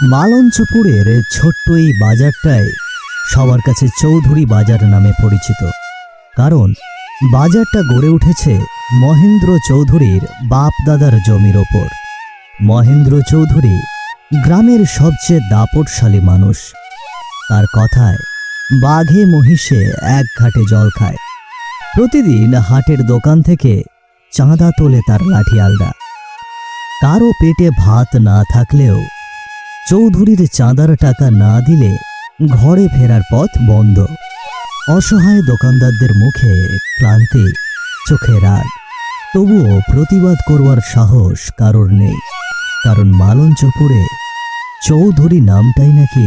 মালঞ্চপুরের ছোট্ট এই বাজারটায় সবার কাছে চৌধুরী বাজার নামে পরিচিত। কারণ বাজারটা গড়ে উঠেছে মহেন্দ্র চৌধুরীর বাপ দাদার জমির ওপর। মহেন্দ্র চৌধুরী গ্রামের সবচেয়ে দাপটশালী মানুষ। তার কথায় বাঘে মহিষে এক ঘাটে জল খায়। প্রতিদিন হাটের দোকান থেকে চাঁদা তোলে তার লাঠিয়ালরা। কারো পেটে ভাত না থাকলেও চৌধুরীর চাঁদার টাকা না দিলে ঘরে ফেরার পথ বন্ধ। অসহায় দোকানদারদের মুখে ক্লান্তি, চোখে রাগ, তবুও প্রতিবাদ করবার সাহস কারোর নেই। কারণ মালঞ্চপুরে চৌধুরী নামটাই নাকি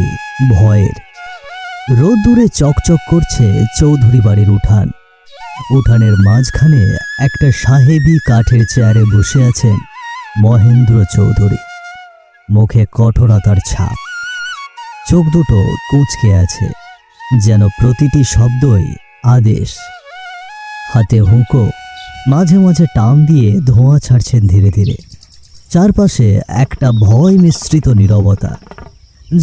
ভয়ের। রোদ্দুরে চকচক করছে চৌধুরী বাড়ির উঠান। উঠানের মাঝখানে একটা সাহেবী কাঠের চেয়ারে বসে আছেন মহেন্দ্র চৌধুরী। মুখে কঠোরতার ছাপ, চোখ দুটো কুঁচকে আছে, যেন প্রতিটি শব্দই আদেশ। হাতে হুঁকো, মাঝে মাঝে টান দিয়ে ধোঁয়া ছাড়ছেন ধীরে ধীরে। চারপাশে একটা ভয় মিশ্রিত নীরবতা,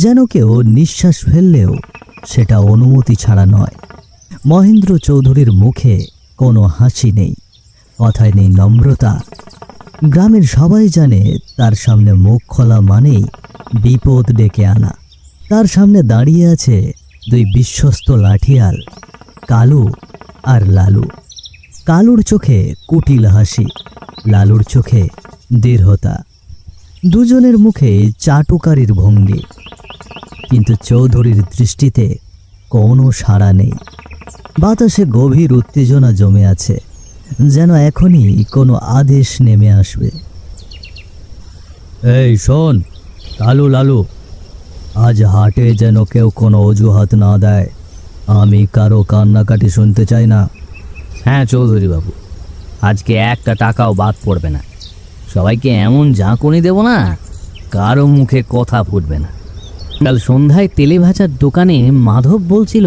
যেন কেউ নিঃশ্বাস ফেললেও সেটা অনুমতি ছাড়া নয়। মহেন্দ্র চৌধুরীর মুখে কোনো হাসি নেই, কথায় নেই নম্রতা। গ্রামের সবাই জানে তার সামনে মুখ খোলা মানেই বিপদ ডেকে আনা। তার সামনে দাঁড়িয়ে আছে দুই বিশ্বস্ত লাঠিয়াল, কালু আর লালু। কালুর চোখে কুটিল হাসি, লালুর চোখে দৃঢ়তা। দুজনের মুখে চাটুকারির ভঙ্গি, কিন্তু চৌধুরীর দৃষ্টিতে কোনো সাড়া নেই। বাতাসে গভীর উত্তেজনা জমে আছে, যেন এখনই কোনো আদেশ নেমে আসবে। এই শোন কালু, লালু, আজ হাটে যেন কেউ কোনো অজুহাত না দেয়। আমি কারো কান্নাকাটি শুনতে চাই না। হ্যাঁ চৌধুরী বাবু, আজকে একটা টাকাও বাদ পড়বে না। সবাইকে এমন ঝাঁকুনি দেব না, কারো মুখে কথা ফুটবে না। কাল সন্ধ্যায় তেলে ভাজার দোকানে মাধব বলছিল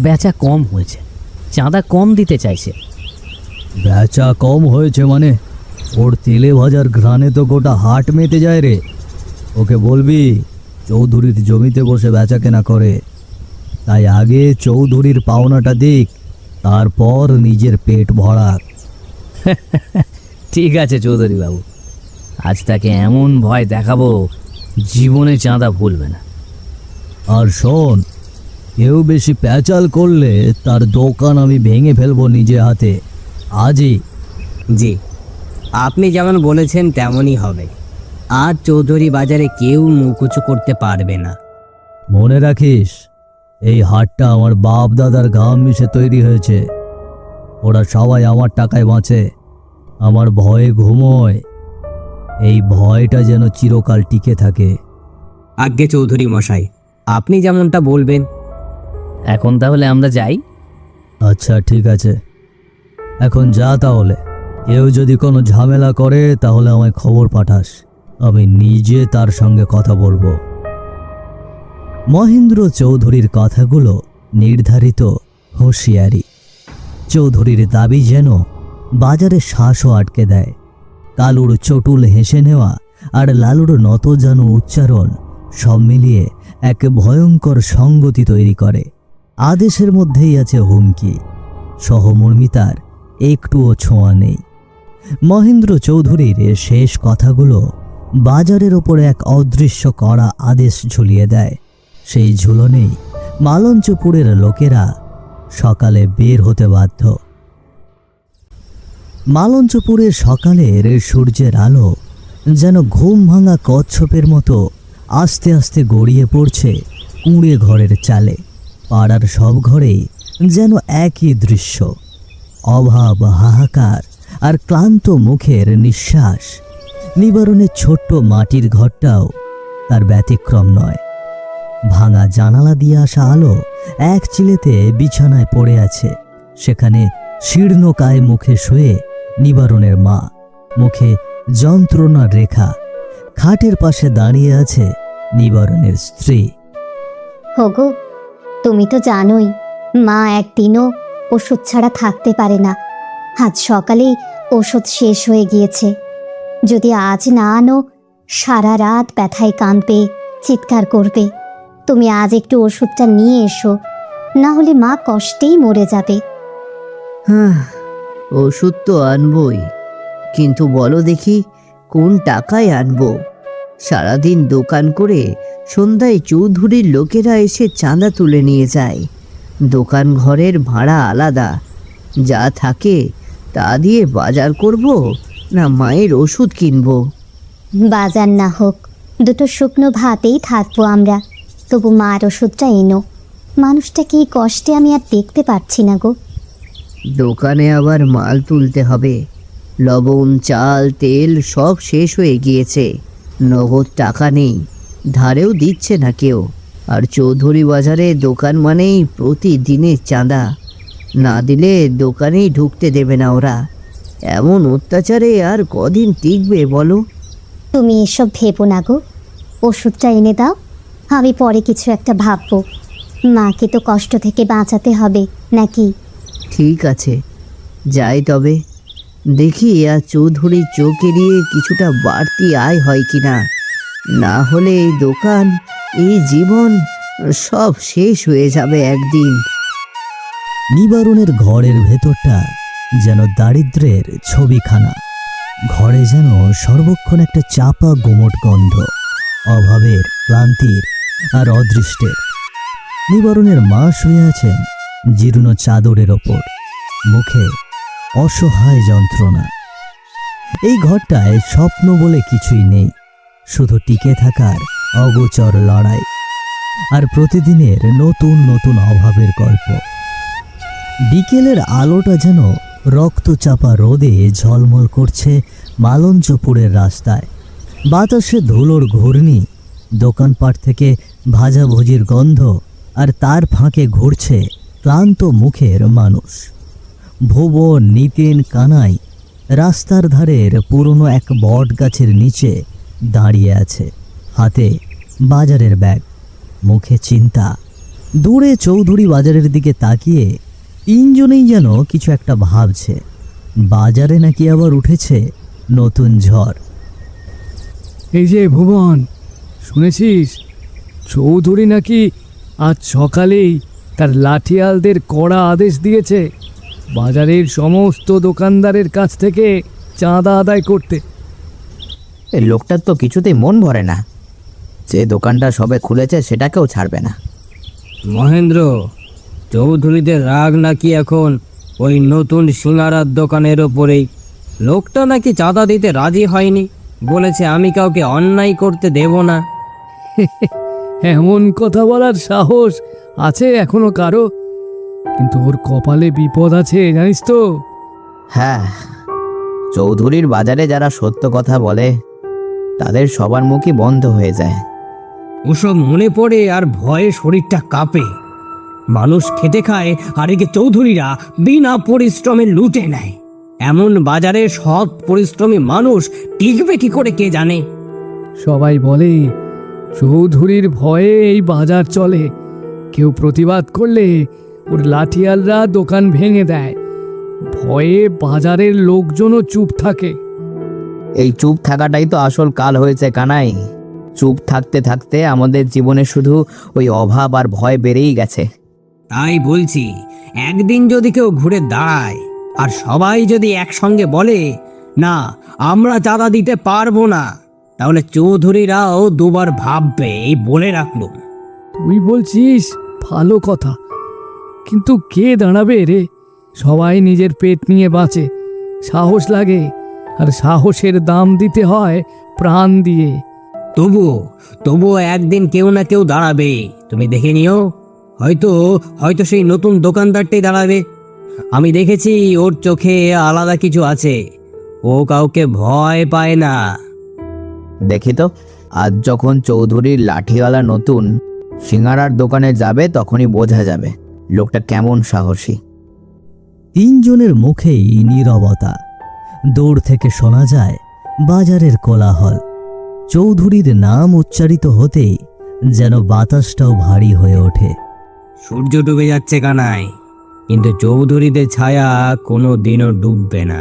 বেচা কম হয়েছে, চাঁদা কম দিতে চাইছে। বেচা কম হয়েছে মানে? ওর তেলে ভাজার ঘ্রাণে তো গোটা হাট মেতে যায় রে। ওকে বলবি চৌধুরীর জমিতে বসে বেচা কেনা করে। তাই আগে চৌধুরীর পাওনাটা দিক, তারপর নিজের পেট ভরাক। ঠিক আছে চৌধুরী বাবু, আজ তাকে এমন ভয় দেখাবো জীবনে চাঁদা ভুলবে না। আর শোন, কেউ বেশি প্যাচাল করলে তার দোকান আমি ভেঙে ফেলবো নিজে হাতে, আজই। জি, আপনি যেমন বলেছেন তেমনই হবে। আর চৌধুরী বাজারে কেউ মুখ উঁচু করতে পারবে না। মনে রাখিস, এই হাটটা আমার বাপ দাদার ঘাম মিশে তৈরি হয়েছে। ওরা সবাই আমার টাকায় বাঁচে, আমার ভয়ে ঘুমোয়। এই ভয়টা যেন চিরকাল টিকে থাকে। আজ্ঞে চৌধুরী মশাই, আপনি যেমনটা বলবেন। এখন তাহলে আমরা যাই। আচ্ছা ঠিক আছে, এখন যা। তাহলে কেউ যদি কোনো ঝামেলা করে তাহলে আমায় খবর পাঠাস, আমি নিজে তার সঙ্গে কথা বলবো। মহেন্দ্র চৌধুরীর কথাগুলো নির্ধারিত হুঁশিয়ারি। চৌধুরীর দাবি যেন বাজারে শ্বাসও আটকে দেয়। কালুর চটুল হেসে নেওয়া আর লালুর নতজানু উচ্চারণ সব মিলিয়ে এক ভয়ঙ্কর সঙ্গতি তৈরি করে। আদেশের মধ্যেই আছে হুমকি, সহমর্মিতার একটুও ছোঁয়া নেই। মহেন্দ্র চৌধুরীর শেষ কথাগুলো বাজারের ওপর এক অদৃশ্য কড়া আদেশ ঝুলিয়ে দেয়। সেই ঝুলনেই মালঞ্চপুরের লোকেরা সকালে বের হতে বাধ্য। মালঞ্চপুরের সকালের সূর্যের আলো যেন ঘুম ভাঙা কচ্ছপের মতো আস্তে আস্তে গড়িয়ে পড়ছে কুঁড়ে ঘরের চালে। পাড়ার সব ঘরেই যেন একই দৃশ্য, অভাব, হাহাকার আর ক্লান্ত মুখের নিঃশ্বাস। নিবারণের ছোট্ট মাটির ঘরটাও তার ব্যতিক্রম নয়। ভাঙা জানালা দিয়ে আসা আলো এক চিলেতে বিছানায় পড়ে আছে। সেখানে শীর্ণকায় মুখে শুয়ে নিবারণের মা, মুখে যন্ত্রণার রেখা। খাটের পাশে দাঁড়িয়ে আছে নিবারণের স্ত্রী। হগো, তুমি তো জানোই মা একদিনও ওষুধ ছাড়া থাকতে পারে না। আজ সকালেই ওষুধ শেষ হয়ে গিয়েছে। যদি আজ না আনো সারা রাত ব্যথায় কাঁদবে, চিৎকার করবে। তুমি আজ একটু ওষুধটা নিয়ে এসো, না হলে মা কষ্টেই মরে যাবে। ওষুধ তো আনবই, কিন্তু বলো দেখি কোন টাকায় আনবো? সারাদিন দোকান করে সন্ধ্যায় চৌধুরীর লোকেরা এসে চাঁদা তুলে নিয়ে যায়। দোকান ঘরের ভাড়া আলাদা, যা থাকে তা দিয়ে বাজার করব না মায়ের ওষুধ কিনবো? বাজার না হোক, দুটো শুকনো ভাতেই থাকবো আমরা, তবু মার ওষুধটা এনো। মানুষটাকে এই কষ্টে আমি আর দেখতে পাচ্ছি না গো। দোকানে আবার মাল তুলতে হবে, লবণ, চাল, তেল সব শেষ হয়ে গিয়েছে। নগদ টাকা নেই, ধারেও দিচ্ছে না কেউ। আর চৌধুরী বাজারে দোকান মানেই প্রতিদিনের চাঁদা, না দিলে দোকানেই ঢুকতে দেবে না ওরা। এমন অত্যাচারে আর কদিন টিকবে বলো? তুমি এসব ভেবো না গো, ওষুধটা এনে দাও, আমি পরে কিছু একটা ভাববো। মাকে তো কষ্ট থেকে বাঁচাতে হবে নাকি? ঠিক আছে, যাই তবে। দেখি আর চৌধুরীর চোখ এড়িয়ে কিছুটা বাড়তি আয় হয় কিনা, না হলে এই দোকান, এই জীবন সব শেষ হয়ে যাবে একদিন। নিবারণের ঘরের ভেতরটা যেন দারিদ্র্যের ছবিখানা। ঘরে যেন সর্বক্ষণ একটা চাপা গুমট গন্ধ, অভাবের, ক্লান্তির আর অদৃষ্টের। নিবারণের মা শুয়ে আছেন জীর্ণ চাদরের ওপর, মুখে অসহায় যন্ত্রণা। এই ঘরটায় স্বপ্ন বলে কিছুই নেই, শুধু টিকে থাকার অগোচর লড়াই আর প্রতিদিনের নতুন নতুন অভাবের গল্প। বিকেলের আলোটা যেন রক্তচাপা রোদে ঝলমল করছে মালঞ্চপুরের রাস্তায়। বাতাসে ধুলোর ঘূর্ণি, দোকানপাট থেকে ভাজাভুজির গন্ধ, আর তার ফাঁকে ঘুরছে ক্লান্ত মুখের মানুষ। ভুবন, নিতিন, কানাই রাস্তার ধারের পুরনো এক বট গাছের নিচে দাঁড়িয়ে আছে, হাতে বাজারের ব্যাগ, মুখে চিন্তা। দূরে চৌধুরী বাজারের দিকে তাকিয়ে তিনজনেই যেন কিছু একটা ভাবছে। বাজারে নাকি আবার উঠেছে নতুন ঝড়। এই যে ভুবন, শুনেছিস চৌধুরী নাকি আজ সকালেই তার লাঠিয়ালদের কড়া আদেশ দিয়েছে বাজারের সমস্ত দোকানদারের কাছ থেকে চাঁদা আদায় করতে। এই লোকটার তো কিছুতেই মন ভরে না, যে দোকানটা সবে খুলেছে সেটাকেও ছাড়বে না। মহেন্দ্র, চৌধুরীদের রাগ নাকি এখন ওই নতুন সিঙ্গারার দোকানের ওপরেই। লোকটা নাকি চাঁদা দিতে রাজি হয়নি, বলেছে আমি কাউকে অন্যায় করতে দেব না। এমন কথা বলার সাহস আছে এখনো কারো? কিন্তু ওর কপালে বিপদ আছে, জানিস তো? হ্যাঁ, চৌধুরীর বাজারে যারা সত্য কথা বলে তাদের সবার মুখই বন্ধ হয়ে যায়। ওসব মনে পড়ে আর ভয়ে শরীরটা কাঁপে। মানুষ খেতে খায় আর একে চৌধুরীরা বিনা পরিশ্রমে লুটে নেয়। এমন বাজারে সৎ পরিশ্রমী মানুষ টিকবে কি করে কে জানে। সবাই বলে চৌধুরীর ভয়ে এই বাজার চলে, কেউ প্রতিবাদ করলে ওর লাঠিয়ালরা দোকান ভেঙে দেয়। ভয়ে বাজারের লোকজনও চুপ থাকে। এই চুপ থাকাটাই তো আসল কাল হয়েছে কানাই। চুপ থাকতে থাকতে আমাদের জীবনে শুধু ওই অভাব আর ভয় বেড়েই গেছে। তাই বলছি, একদিন যদি কেউ ঘুরে দাঁড়ায় আর সবাই যদি একসঙ্গে বলে না আমরা চাঁদা দিতে পারবো না, তাহলে চৌধুরীরাও দুবার ভাববে, এই বলে রাখলো। তুই বলছিস ভালো কথা, কিন্তু কে দাঁড়াবে রে? সবাই নিজের পেট নিয়ে বাঁচে, সাহস লাগে, আর সাহসের দাম দিতে হয় প্রাণ দিয়ে। তবুও একদিন কেউ না কেউ দাঁড়াবে, তুমি দেখে নিও। হয়তো হয়তো সেই নতুন দোকানদারটাই দাঁড়াবে। আমি দেখেছি ওর চোখে আলাদা কিছু আছে, ও কাউকে ভয় পায় না। দেখি তো, আজ যখন চৌধুরীর লাঠিওয়ালা নতুন সিঙ্গারার দোকানে যাবে তখনই বোঝা যাবে লোকটা কেমন সাহসী। তিনজনের মুখেই নীরবতা। দূর থেকে শোনা যায় বাজারের কোলাহল। চৌধুরীর নাম উচ্চারিত হতেই যেন বাতাসটাও ভারী হয়ে ওঠে। সূর্য ডুবে যাচ্ছে কানাই, কিন্তু চৌধুরীদের ছায়া কোনো দিনও ডুববে না।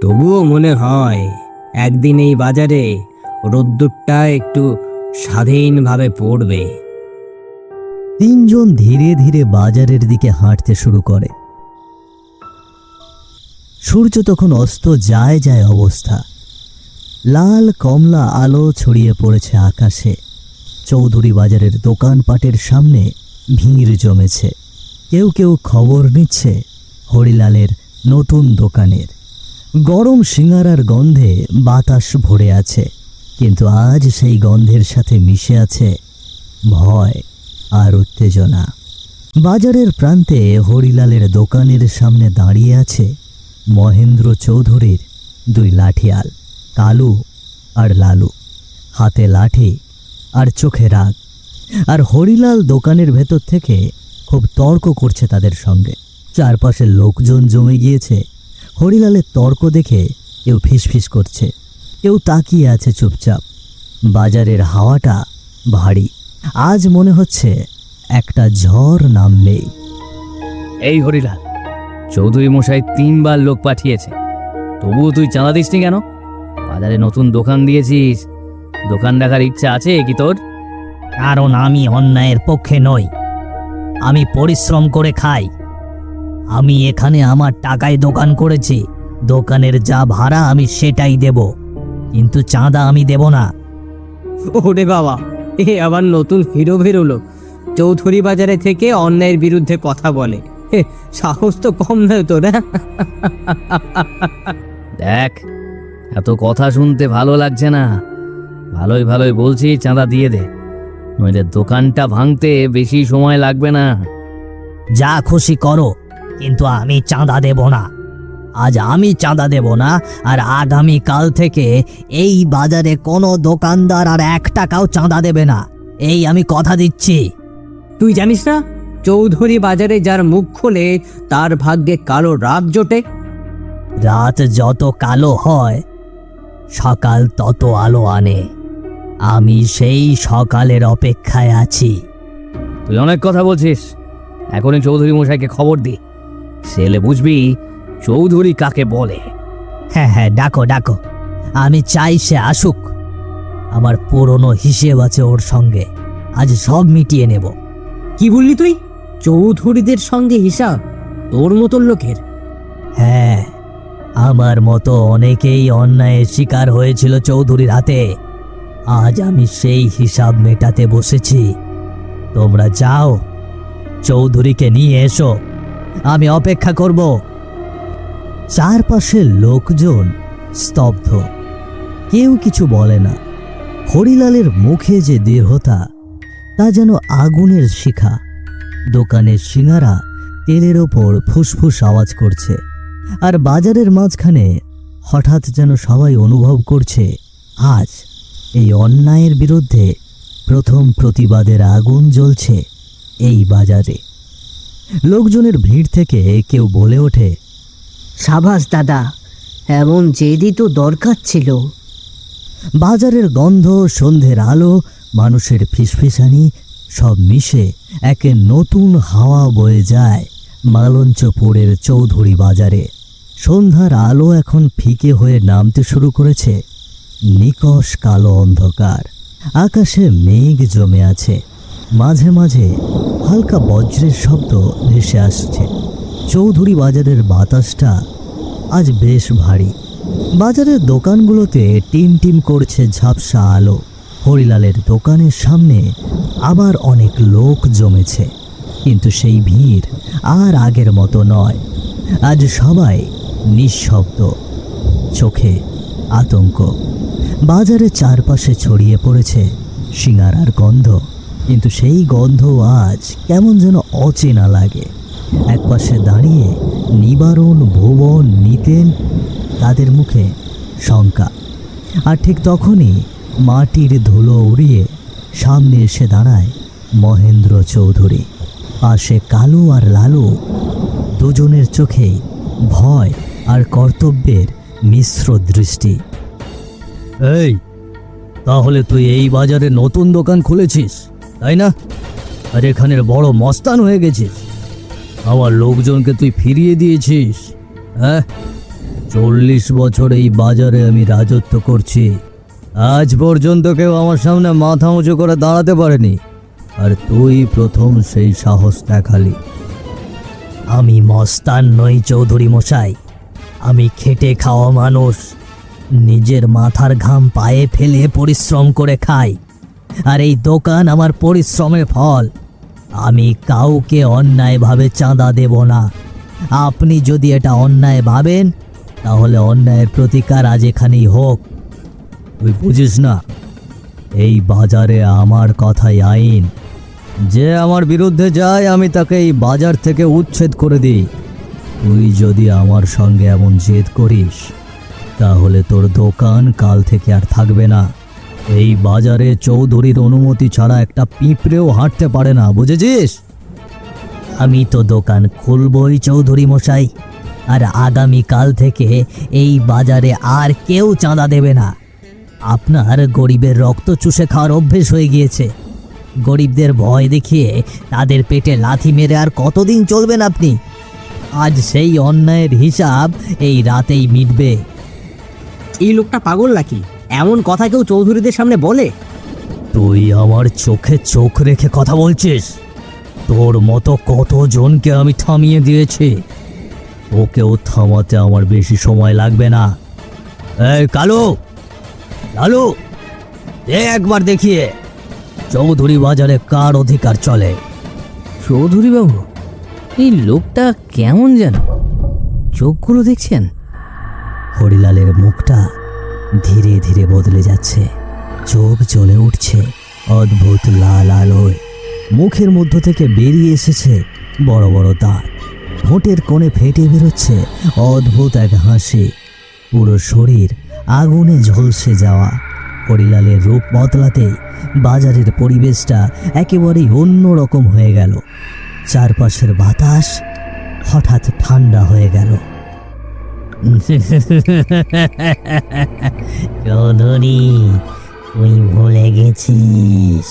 তবুও মনে হয় একদিন এই বাজারে রোদ্দুরটা একটু স্বাধীনভাবে পড়বে। তিনজন ধীরে ধীরে বাজারের দিকে হাঁটতে শুরু করে। সূর্য তখন অস্ত যায় যায় অবস্থা। লাল কমলা আলো ছড়িয়ে পড়েছে আকাশে। চৌধুরী বাজারের দোকানপাটের সামনে ভিড় জমেছে। কেউ কেউ খবর নিচ্ছে হরিলালের নতুন দোকানের। গরম সিঙ্গারার গন্ধে বাতাস ভরে আছে, কিন্তু আজ সেই গন্ধের সাথে মিশে আছে ভয় আর উত্তেজনা। বাজারের প্রান্তে হরিলালের দোকানের সামনে দাঁড়িয়ে আছে মহেন্দ্র চৌধুরীর দুই লাঠিয়াল, কালু আর লালু। হাতে লাঠি আর চোখে রাগ। আর হরিলাল দোকানের ভেতর থেকে খুব তর্ক করছে তাদের সঙ্গে। চারপাশের লোকজন জমে গিয়েছে। হরিলালের তর্ক দেখে কেউ ফিসফিস করছে, কেউ তাকিয়ে আছে চুপচাপ। বাজারের হাওয়াটা ভারী। আজ মনে হচ্ছে একটা ঝড় নামবেই। এই হরিলাল, চৌধুরী মশাই 3 বার লোক পাঠিয়েছে, তবুও তুই চাঁদা দিসনি কেন? বাজারে নতুন দোকান দিয়েছিস, দোকান রাখার ইচ্ছা আছে কি তোর? কারণ আমি অন্যায়ের পক্ষে নই। আমি পরিশ্রম করে খাই। আমি এখানে আমার টাকায় দোকান করেছি। দোকানের যা ভাড়া আমি সেটাই দেব, কিন্তু চাঁদা আমি দেব না। ওরে বাবা, এ আবার নতুন হিরো বেরোলো, চৌধুরী বাজারে থেকে অন্যায়ের বিরুদ্ধে কথা বলে। সাহস তো কম নয় তোর। দেখ, এত কথা শুনতে ভালো লাগছে না। ভালোই ভালোই বলছি, চাঁদা দিয়ে দে, নইলে দোকানটা ভাঙতে বেশি সময় লাগবে না। যা খুশি করো, কিন্তু আমি চাঁদা দেব না। আজ আমি চাঁদা দেব না, আর আগামী কাল থেকে এই বাজারে কোনো দোকানদার আর 1 টাকাও চাঁদা দেবে না। এই আমি কথা দিচ্ছি। তুই জানিস না, চৌধুরী বাজারে যার মুখ খোলে তার ভাগ্যে কালো রাত জোটে। রাত যত কালো হয়, সকাল তত আলো আনে। আমি সেই সকালের অপেক্ষায় আছি। তুই অনেক কথা বলছিস, এখনই চৌধুরী মশাইকে খবর দি, সেলে বুঝবি চৌধুরী কাকে বলে। হ্যাঁ হ্যাঁ, ডাকো ডাকো। আমি চাই সে আসুক। আমার পুরনো হিসেব আছে ওর সঙ্গে, আজ সব মিটিয়ে নেব। কি বললি তুই? চৌধুরীদের সঙ্গে হিসাব? তোর মতন লোকের? হ্যাঁ, আমার মতো অনেকেই অন্যায়ের শিকার হয়েছিল চৌধুরীর হাতে। আজ আমি সেই হিসাব মেটাতে বসেছি। তোমরা যাও, চৌধুরীকে নিয়ে এসো, আমি অপেক্ষা করব। চারপাশের লোকজন স্তব্ধ, কেউ কিছু বলে না। হরিলালের মুখে যে দৃঢ়তা, তা যেন আগুনের শিখা। দোকানের সিঙ্গারা তেলের ওপর ফুসফুস আওয়াজ করছে। আর বাজারের মাঝখানে হঠাৎ যেন সবাই অনুভব করছে, আজ এই অন্যায়ের বিরুদ্ধে প্রথম প্রতিবাদের আগুন জ্বলছে এই বাজারে। লোকজনের ভিড় থেকে কেউ বলে ওঠে, সাবাস দাদা, এমন জেদি তো দরকার ছিল। বাজারের গন্ধ, সন্ধ্যের আলো, মানুষের ফিসফিসানি সব মিশে একে নতুন হাওয়া বয়ে যায় মালঞ্চপুরের চৌধুরী বাজারে। সন্ধ্যার আলো এখন ফিকে হয়ে নামতে শুরু করেছে। নিকষ কালো অন্ধকার, আকাশে মেঘ জমে আছে। মাঝে মাঝে হালকা বজ্রের শব্দ ভেসে আসছে। চৌধুরী বাজারের বাতাসটা আজ বেশ ভারী। বাজারের দোকানগুলোতে টিম টিম করছে ঝাপসা আলো। হরিলালের দোকানের সামনে আবার অনেক লোক জমেছে, কিন্তু সেই ভিড় আর আগের মতো নয়। আজ সবাই নিঃশব্দ, চোখে আতঙ্ক। বাজারের চারপাশে ছড়িয়ে পড়েছে সিঙ্গারার গন্ধ, কিন্তু সেই গন্ধ আজ কেমন যেন অচেনা লাগে। একপাশে দাঁড়িয়ে নিবারণ, ভুবন, নিতেন, তাদের মুখে শঙ্কা। আর ঠিক তখনই মাটির ধুলো উড়িয়ে সামনে এসে দাঁড়ায় মহেন্দ্র চৌধুরী। পাশে কালু আর লালু, দুজনের চোখেই ভয় আর কর্তব্যের মিশ্র দৃষ্টি। এই, তাহলে তুই এই বাজারে নতুন দোকান খুলেছিস, তাই না? আর এখানের বড় মস্তান হয়ে গেছিস। আমার লোকজনকে তুই ফিরিয়ে দিয়েছিস। হ্যাঁ, 40 বছর এই বাজারে আমি রাজত্ব করছি, আজ পর্যন্ত কেউ আমার সামনে মাথা উঁচু করে দাঁড়াতে পারেনি, আর তুই প্রথম সেই সাহস দেখালি। আমি মস্তান নই চৌধুরী মশাই, আমি খেটে খাওয়া মানুষ। নিজের মাথার ঘাম পায়ে ফেলে পরিশ্রম করে খাই, আর এই দোকান আমার পরিশ্রমের ফল। আমি কাউকে অন্যায়ভাবে চাঁদা দেব না। আপনি যদি এটা অন্যায় ভাবেন, তাহলে অন্যায়ের প্রতিকার আজ এখানেই হোক। তুই বুঝিস না, এই বাজারে আমার কথাই আইন। যে আমার বিরুদ্ধে যায় আমি তাকে এই বাজার থেকে উচ্ছেদ করে দিই। তুই যদি আমার সঙ্গে এমন জেদ করিস, তাহলে তোর দোকান কাল থেকে আর থাকবে না। এই বাজারে চৌধুরীর অনুমতি ছাড়া একটা পিঁপড়েও হাঁটতে পারে না, বুঝেছিস? আমি তো দোকান খুলবই চৌধুরী মশাই, আর আগামী কাল থেকে এই বাজারে আর কেউ চাঁদা দেবে না। আপনার গরিবের রক্ত চুষে খাওয়ার অভ্যেস হয়ে গিয়েছে। গরিবদের ভয় দেখিয়ে তাদের পেটে লাথি মেরে আর কতদিন চলবেন আপনি? আজ সেই অন্যায়ের হিসাব এই রাতেই মিটবে। এই লোকটা পাগল নাকি? এমন কথা কেউ চৌধুরীদের সামনে বলে? তুই আমার চোখে চোখ রেখে কথা বলছিস? তোর মতো কতজনকে আমি থামিয়ে দিয়েছি, ওকেও থামাতে আমার বেশি সময় লাগবে না। এই কালু, লালু, একবার দেখিয়ে চৌধুরী বাজারে কার অধিকার চলে। চৌধুরী বাবু, এই লোকটা কেমন যেন, চোখগুলো দেখছেন? হরিলালের মুখটা ধীরে ধীরে বদলে যাচ্ছে, চোখ জ্বলে উঠছে অদ্ভুত লাল আলোয়। মুখের মধ্য থেকে বেরিয়ে এসেছে বড় বড় দাঁত, ঠোঁটের কোণে ফেটে বেরোচ্ছে অদ্ভুত এক হাসি। পুরো শরীর আগুনে ঝলসে যাওয়া। হরিলালের রূপ বদলাতে বাজারের পরিবেশটা একেবারেই অন্যরকম হয়ে গেল। চারপাশের বাতাস হঠাৎ ঠান্ডা হয়ে গেল। চৌধুরী, তুই ভুলে গেছিস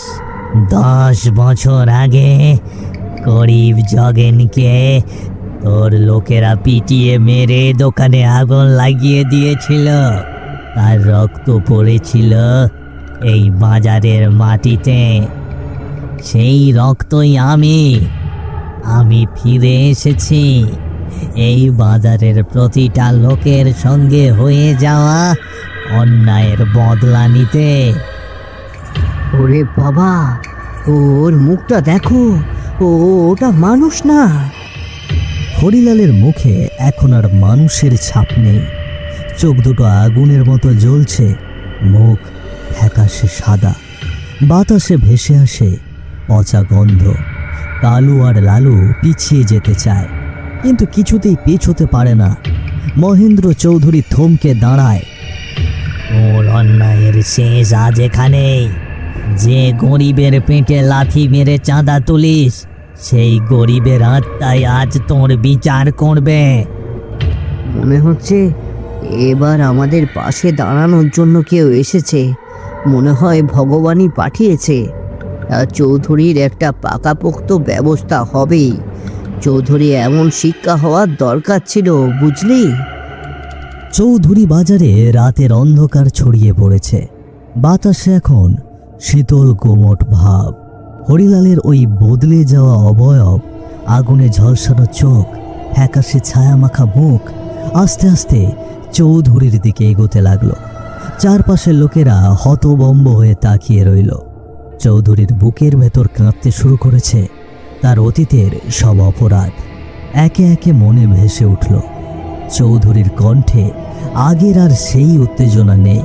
10 বছর আগে গরিব জগেনকে তোর লোকেরা পিটিয়ে মেরে দোকানে আগুন লাগিয়ে দিয়েছিল। তার রক্ত পড়েছিল এই বাজারের মাটিতে। সেই রক্তই আমি ফিরে এসেছি এই বাজারের প্রতিটা লোকের সঙ্গে হয়ে যাওয়া অন্যায়ের বদলা নিতে। ওরে বাবা, ওর মুখটা দেখো, ওটা মানুষ না। হরিলালের মুখে এখন আর মানুষের ছাপ নেই। চোখ দুটো আগুনের মতো জ্বলছে, মুখ ফ্যাকাশে সাদা। বাতাসে ভেসে আসে পচা গন্ধ। কালু আর লালু পিছিয়ে যেতে চায়, কিন্তু কিছুতেই পেছোতে পারে না। মহেন্দ্র চৌধুরী থমকে দাঁড়ায়। ওর অন্যায়ের শেষ আজ এখানেই। যে গরিবের পেটে লাথি মেরে চাঁদা তুলিস, সেই গরিবের আত্মাই আজ তোর বিচার করবে। মনে হচ্ছে এবার আমাদের পাশে দাঁড়ানোর জন্য কেউ এসেছে। মনে হয় ভগবানই পাঠিয়েছে। আর চৌধুরীর একটা পাকাপোক্ত ব্যবস্থা হবেই। চৌধুরী এমন শিক্ষা হওয়ার দরকার ছিল, বুঝলি? চৌধুরী বাজারে রাতের অন্ধকার ছড়িয়ে পড়েছে। বাতাসে এখন শীতল কোমট ভাব। হরিলালের ওই বদলে যাওয়া অবয়ব, আগুনে ঝলসানো চোখ, ফ্যাকাশে ছায়ামাখা মুখ আস্তে আস্তে চৌধুরীর দিকে এগোতে লাগলো। চারপাশের লোকেরা হতবম্ব হয়ে তাকিয়ে রইল। চৌধুরীর বুকের ভেতর কাঁপতে শুরু করেছে। তার অতীতের সব অপরাধ একে একে মনে ভেসে উঠল। চৌধুরীর কণ্ঠে আগের আর সেই উত্তেজনা নেই।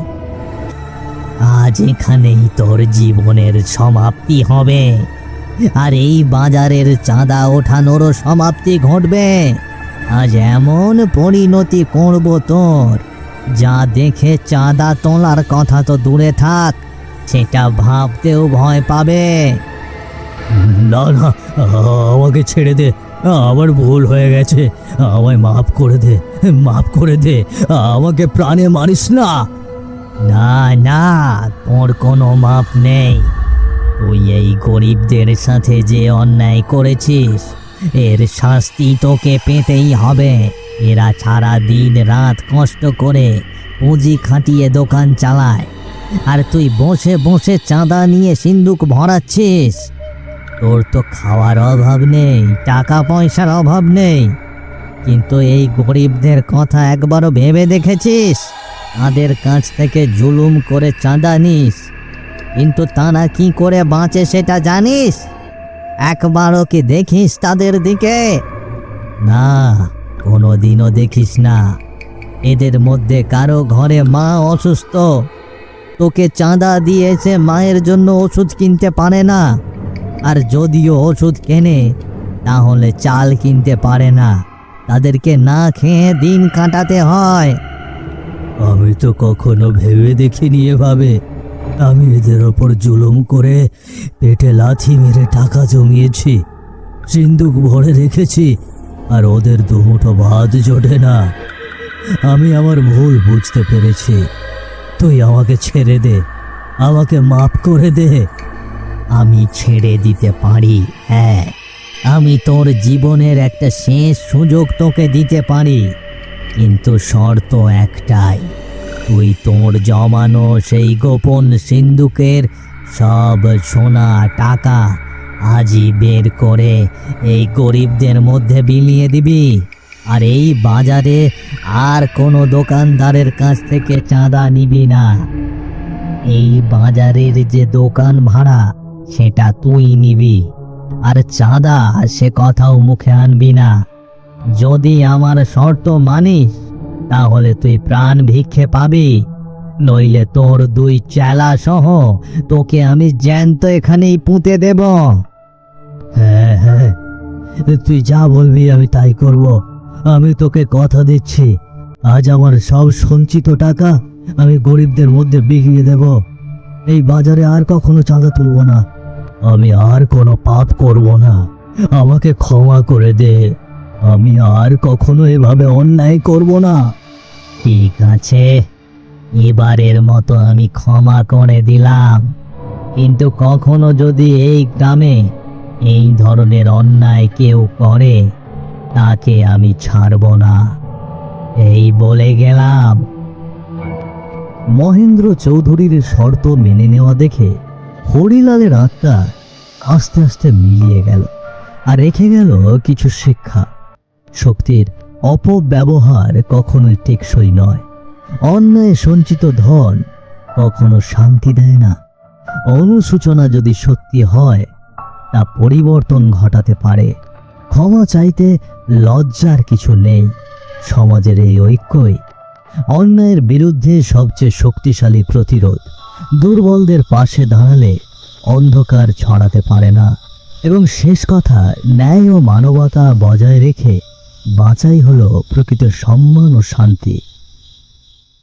আজ এখানেই তোর জীবনের সমাপ্তি হবে, আর এই বাজারের চাঁদা ওঠানোরও সমাপ্তি ঘটবে। আজ এমন পরিণতি করব তোর, যা দেখে চাঁদা তোলার কথা তো দূরে থাক, সেটা ভাবতেও ভয় পাবে। না না, আমাকে ছেড়ে দে, আমার ভুল হয়ে গেছে, আমায় মাফ করে দে, মাফ করে দে, আমাকে প্রাণে মারিস না। না না, তোর কোনো মাপ নেই। তুই এই গরিবদের সাথে যে অন্যায় করেছিস, এর শাস্তি তোকে পেতেই হবে। এরা সারা দিন রাত কষ্ট করে পুঁজি খাটিয়ে দোকান চালায়, আর তুই বসে বসে চাঁদা নিয়ে সিন্দুক ভরাচ্ছিস। তোর তো খাওয়ার অভাব নেই, টাকা পয়সার অভাব নেই, কিন্তু এই গরিবদের কথা একবারও ভেবে দেখেছিস? তাদের কাছ থেকে জুলুম করে চাঁদা নিস, কিন্তু তারা কি করে বাঁচে সেটা জানিস? একবারও কি দেখিস তাদের দিকে? না, কোনোদিনও দেখিস না। এদের মধ্যে কারো ঘরে মা অসুস্থ, তোকে চাঁদা দিয়েছে মায়ের জন্য ওষুধ কিনতে পারে না, আর যদিও ওষুধ কেনে তাহলে চাল কিনতে পারে না। তাদেরকে না খেয়ে দিন কাটাতে হয়। আমি তো কখনো ভেবে দেখিনি এভাবে। আমি এদের ওপর জুলুম করে পেটে লাথি মেরে টাকা জমিয়েছি, সিন্দুক ভরে রেখেছি, আর ওদের দুমুঠো ভাত জোটে না। আমি আমার ভুল বুঝতে পেরেছি। তুই আমাকে ছেড়ে দে, আমাকে মাফ করে দে। আমি ছেড়ে দিতে পারি, হ্যাঁ, আমি তোর জীবনের একটা শেষ সুযোগ তোকে দিতে পারি, কিন্তু শর্ত একটাই, তুই তোর জমানো সেই গোপন সিন্দুকের সব সোনা টাকা আজই বের করে এই গরিবদের মধ্যে বিলিয়ে দিবি। আর এই বাজারে আর কোনো দোকানদারের কাছ থেকে চাঁদা নিবি না। এই বাজারের যে দোকান ভাড়া সেটা তুই নিবি, আর চাঁদা সে কথাও মুখে আনবি না। যদি আমার শর্ত মানিস তাহলে তুই প্রাণ ভিক্ষে পাবি, নইলে তোর দুই চেলা সহ তোকে আমি জ্যান্ত এখানেই পুঁতে দেব। হ্যাঁ হ্যাঁ, তুই যা বলবি আমি তাই করব। আমি তোকে কথা দিচ্ছি, আজ আমার সব সঞ্চিত টাকা আমি গরিবদের মধ্যে বিলিয়ে দেব। এই বাজারে আর কখনো চাঁদা তুলব না। আমি আর কোনো পাপ করব না, আমাকে ক্ষমা করে দে। আমি আর কখনো এভাবে অন্যায় করব না। ঠিক আছে, এবারের মতো আমি ক্ষমা করে দিলাম, কিন্তু কখনো যদি এই গ্রামে এই ধরনের অন্যায় কেউ করে তাকে আমি ছাড়ব না, এই বলে গেলাম। মহেন্দ্র চৌধুরীর শর্ত মেনে নেওয়া দেখে হরিলালের আত্মা আস্তে আস্তে মিলিয়ে গেল, আর রেখে গেল কিছু শিক্ষা। শক্তির অপব্যবহার কখনোই টেকসই নয়। অন্যায় সঞ্চিত ধন কখনো শান্তি দেয় না। অনুশোচনা যদি সত্যি হয় তা পরিবর্তন ঘটাতে পারে। ক্ষমা চাইতে লজ্জার কিছু নেই। সমাজের এই ঐক্যই অন্যায়ের বিরুদ্ধে সবচেয়ে শক্তিশালী প্রতিরোধ। দুর্বলদের পাশে দাঁড়ালে অন্ধকার ছড়াতে পারে না। এবং শেষ কথা, ন্যায় ও মানবতা বজায় রেখে বাঁচাই হলো প্রকৃত সম্মান ও শান্তি।